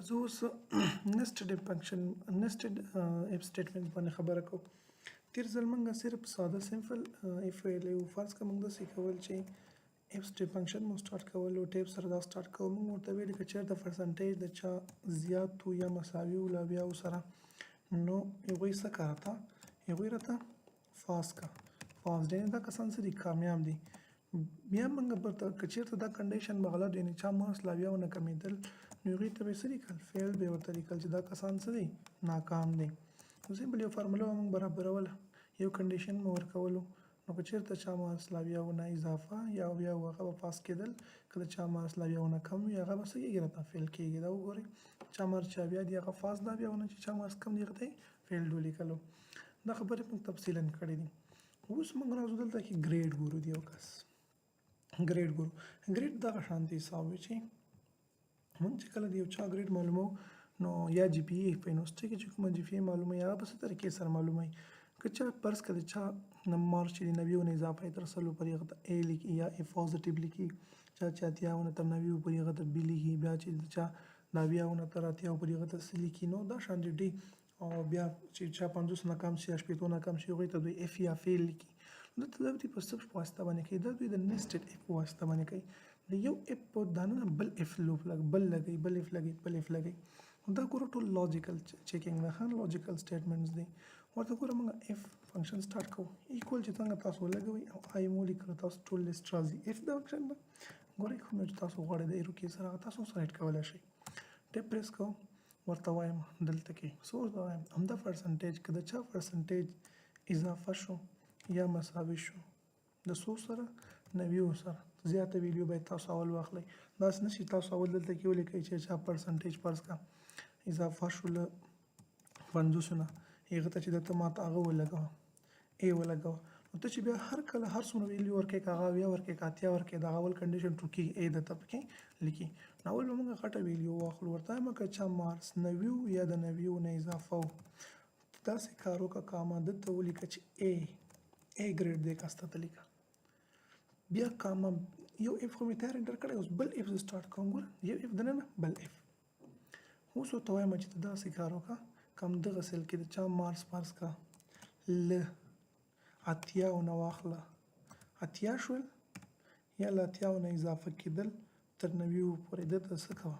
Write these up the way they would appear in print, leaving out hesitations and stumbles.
زه اوس nested if function nested if statement باندې خبره کوم. تیر ځل موږ صرف ساده سمپل if ویلی وو. فرض کړه موږ داسې کول چې if step function مو سټارټ کول او ټیپ سره دا سټارټ کوو. موږ ورته ویلي که چېرته پرسنټیج د چا زیات وو یا مساوي وو له اویاو سره نو هغوی څه که راته هغوی راته فاس که فاس یعنې دا کسان څه دي کامیاب دي. بیا موږ ورته که چېرته دا کنډیشن به غلط وي یعنې چا مارکس له اویاو نه کمېدل نو هغوی ته به یې څه لیکل فیل به یې ورته لیکل چې دا کسان څه دي ناکام دي. نو سمپل یو فارموله به موږ برابروله یو کنډیشن مو ورکولو نو که چېرته چا مارکس له اویاو نه اضافه یا اویاو هغه به پاس کېدل که د چا مارکس له اویاو نه کم وي هغه به څه کېږي راته فیل کېږي. دا وګورئ چا مارکس چې اویا دي هغه فاس د اویاو نه چې چا مارکس کم دي هغه ته یې فیلډ ولیکلو. دا خبرې موږ تفصیلا کړې دي. اوس موږ راځو دلته کې ګریډ ګورو د یو کس ګریډ ګورو. ګریډ دغه شانتې حساب وي چې موږ چې کله د یو چا ګریډ معلومو نو یا جی پی ای په یونیورسټي کې چې کومه جی پی ای معلوموي هغه په څه طریقې سره معلوموي. که چا فرض کړه چا مارکس چې د 90 نه اضافه یې تر 100 پورې هغه ته A لیکي یا A پازیټیو لیکي. چا چې 80 نه تر 90 پورې هغه ته B لیکي. بیا چې چا د 80 نه تر 80 پورې هغه ته C لیکي. نو دا شان د ډي او بیا چې چا 50 نه کم شي یا 80 نه کم شي هغوی ته دوی F یا فیل لیکي. دلته دا دوی په څه په واسطه باندې کوي دا دوی د نیسټډ اف په واسطه باندې کوي. د یو اف په دننه بل اف لوپ بل لګوي بل اف لګوي بل اف لګوي. دا ګوره ټول لاجیکل چیکینګ ده ښه لاجیکل سټیټمنټس دي. ورته ګوره موږ اف فنکشن سټارټ کوو ایکول چې څنګه تاسو ولګوئ او آی مو لیکلو تاسو ټول لیست راځي. اف دا فنکشن ده ګورئ کوم چې تاسو غواړئ د ایرو کې سره تاسو سلیکټ کولی شئ. ټیپ پریس کوم ورته وایم دلته کې څه ورته وایم همدا پرسنټیج که د چا پرسنټیج اضافه شو یا مساوي شو د څو سره 90 سره زیاته ویلیو باید تاسو اول واخلئ. داسې نه شي تاسو اول دلته کې ولیکئ چې چا پرسنټیج فرض کړه اضافه شو له 50 نه هغه ته چې درته ماته هغه ولګوه ای ولګوه نو ته چې بیا هر کله هر څومره ویلیو ورکوې که هغه اویا ورکوې که اتیا ورکوې د هغه اول کنډیشن ټرو کېږي ای درته پکې لیکي. نو اول به موږ غټه ویلیو واخلو ورته وایم که چا مارکس 90 یا د 90 نه اضافه و داسې کار وکړه که ما دلته ولیکه چې ای ګریډ دی کاسته ته لیکه. بیا کاما یو اف خو مې تیار انټر کړی اوس بل اف زه سټارټ کوم ګوره یو اف دننه بل اف. اوس ورته وایم چې ته داسې کار وکړه که همدغه سیل کې د چا مارکس فرض کړه له 80 نه واخله 80 شول یا له 80 نه اضافه کېدل تر 90 پورې دته څه کوه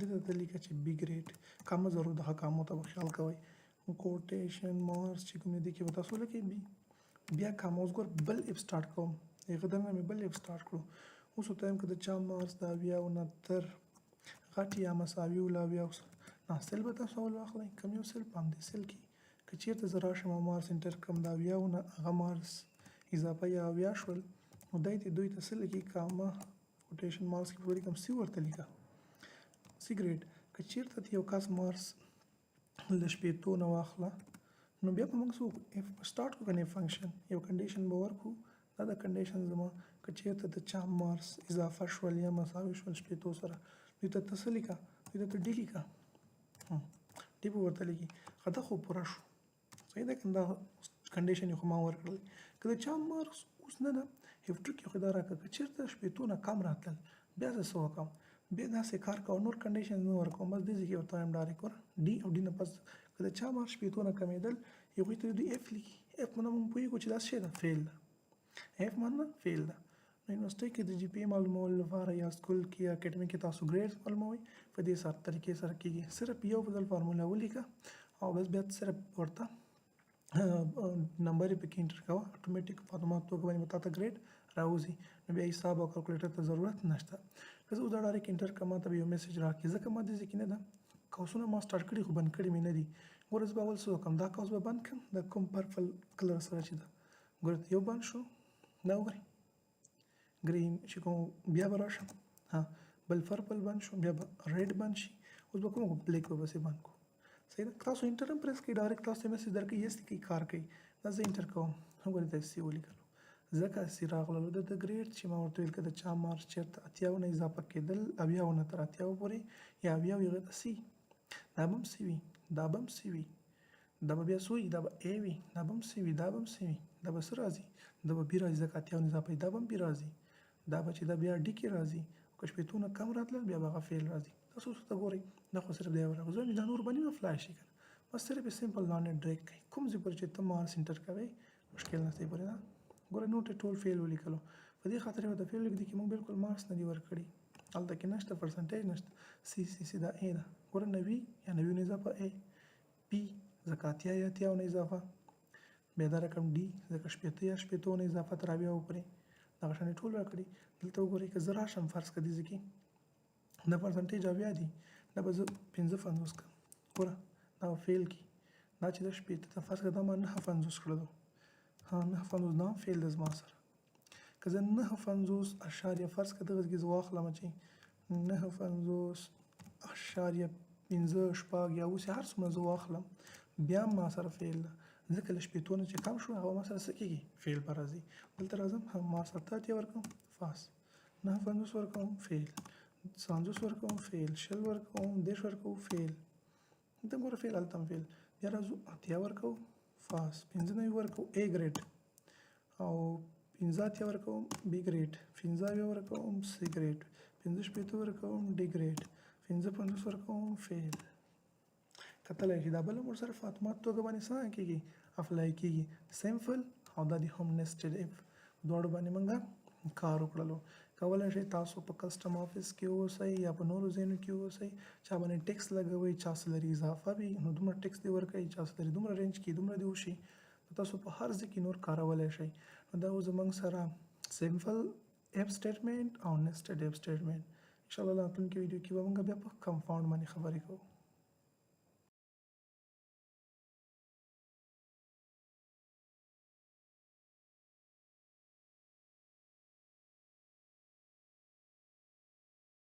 دته ته لیکه چې بي ګریډ کامه ضرور دغه کامو ته به خیال کوئ کوټیشن مارکس چې کوم دي کې به تاسو لیکئ بي. بیا کامه اوس ګور بل اف سټارټ کوم هغه دننه مې بل اف سټارټ کړو. اوس ورته وایم که د چا مارکس د 80 نه تر غټ یا مساوي و له 80 سره نه سیل به تاسو اول واخلئ کوم یو سیل په همدې سیل کې که چېرته زه راشم او مارکس انټر کړم د 80 نه هغه مارکس اضافه یا 80 شول نو دی ته دوی ته څه لیکي کامه کوټیشن مارکس کې به ولیکم سی ورته لیکه سی ګریډ. که چېرته یو کس مارکس له 80 نه واخله نو بیا به موږ څه وکړو اف سټارټ کړو که نه فنکشن یو کنډیشن به ورکړو دا د کنډیشن زما که چېرته د چا مارکس اضافه شول یا مساوي شول 80 سره دوی ته څه لیکه دوی ته ډي لیکه ډي به ورته لیکي ښه دا خو پوره شو صحیح ده که دا کنډیشن یې خو ما ورکړلی. که د چا مارکس اوس نه ده یو ټریک یې خو دا راکړه که چېرته 80 نه کم راتلل بیا زه څه وکړم بیا داسې کار کوه نور کنډیشن نه ورکوم بس دې ځای کې ورته وایم ډایرکټ ګوره ډي او ډي نه پس که د چا مارکس 80 نه کمېدل هغوی ته دوی اف لیکي اف نه موږ پوهېږو چې دا څه شی ده فیل ده اف معنی فیل ده. نو یونیورسټي کې د جی پی ای معلومولو لپاره یا سکول کې یا اکیډمي کې تاسو ګریډز معلوموئ په دې سره طریقې سره کېږي. صرف یو بدل فارموله ولیکه او بس بیا صرف ورته نمبر یې پکې انټر کوه اټومیټیک په اتومات توګه باندې به تا ته ګریډ راوځي. نو بیا حساب او کلکولیټر ته ضرورت نشته. که زه اوس دا ډایرکټ انټر کړم ما ته به یو میسج راکړي ځکه ما دې ځای کې نه ده قوسونه ما سټارټ کړي خو بند کړي مې نه دي. ګوره زه به اول څه وکړم دا قوس به بند کړم د کوم پرپل کلر سره چې ده ګوره یو بند شو دا وګورئ ګرین چې کوم بیا به راشم بل پرپل بند شو بیا به ریډ بند شي اوس به کوم بلیک به بسې بند کو صحیح ده. تاسو انټر هم پریس کړئ ډایرکټ تاسو ته میسج درکوي یس لیکئ کار کوي دا زه انټر کوم وګورئ دا سی ولیکلو ځکه سی راغللو د ګریډ چې ما ورته ویل که د چا مارکس چېرته 80 نه اضافه کېدل 80 نه تر 80 پورې یا 80 هغه ته سی دا به هم سی وي دا به هم سی وي دا به بیا څه وي دا به ای وي دا به هم سی وي دا به هم سی وي دا به څه راځي دا به بي راځي ځکه 80 نه اضافه دا به هم بي راځي دا به چې دا بیا ډي کې راځي که 80 نه کم راتلل بیا به هغه فیل راځي. تاسو ته ګورئ دا خو صرف دی ورکړو زه دا نور باندې اپلای شي کنه بس صرف سمپل لاندې ډریګ کوي کوم ځای پر چې ته مارکس انټر کوئ مشکل نشته پرې دا ګوره نوټ ټول فیل ولیکلو په دې خاطر یو د فیل لیک دي چې موږ بالکل مارکس نه دی ورکړي هلته کې نشته پرسنټیج نشته سی دا ا ده ګوره 90 یا 90 نه اضافه ا پی ځکه اتیا یا اتیا نه اضافه بیا دا رقم ډي ځکه شپېته یا شپېتو نه اضافه تر بیا وپرې دغه شانې ټول راکړي دلته وګورئ که زه راشم فرض که دې کې دا پرسنټیج اویا دي دا به زه 55 کړم ګوره دا فیل کی دا چې دا شپېته ته فرض کړه دا ما 9 کړلو ها 9 دا فیل د زما سره که زه 9 اشاریه فرض کړه دغه کې زه واخلم چې 9 اشاریه 15 شپږ یا اوس هر څومره زه واخلم بیا ما سره فیل ده ځکه له شپېتو نه چې کم شو هغه ما سره څه کېږي فیل به راځي دلته راځم ما سره 30 ورکوم فاس 9 ورکوم فیل 50 ورکوم فیل 60 ورکوم 10 ورکوم فیل دلته ګوره فیل هلته هم فیل بیا راځو اتیا ورکوم فاس 15 ورکوم A ګریډ او 15 ورکوم B ګریډ 15 ورکوم C ګریډ 15 ورکوم D ګریډ 15 ورکوم فیل کتلای شي دا بل مور سره فاطمه توګه باندې څنګه کېږي اپلای کېږي سمپل او دا د هم نسټډ اف دواړو باندې موږ کار وکړلو کولی شئ تاسو په کسټم آفس کې اوسئ یا په نورو ځایونو کې اوسئ چا باندې ټیکس لګوئ چا څه لري اضافه وي نو دومره ټیکس دې ورکوي چا څه لري دومره رینج کې دومره دې وشي تاسو په هر ځای کې نور کارولی شئ نو دا و زموږ سره سمپل اف سټیټمنټ او نسټډ اف سټیټمنټ انشاءالله راتلونکي ویډیو کې به موږ بیا په کمپاونډ باندې خبرې کوو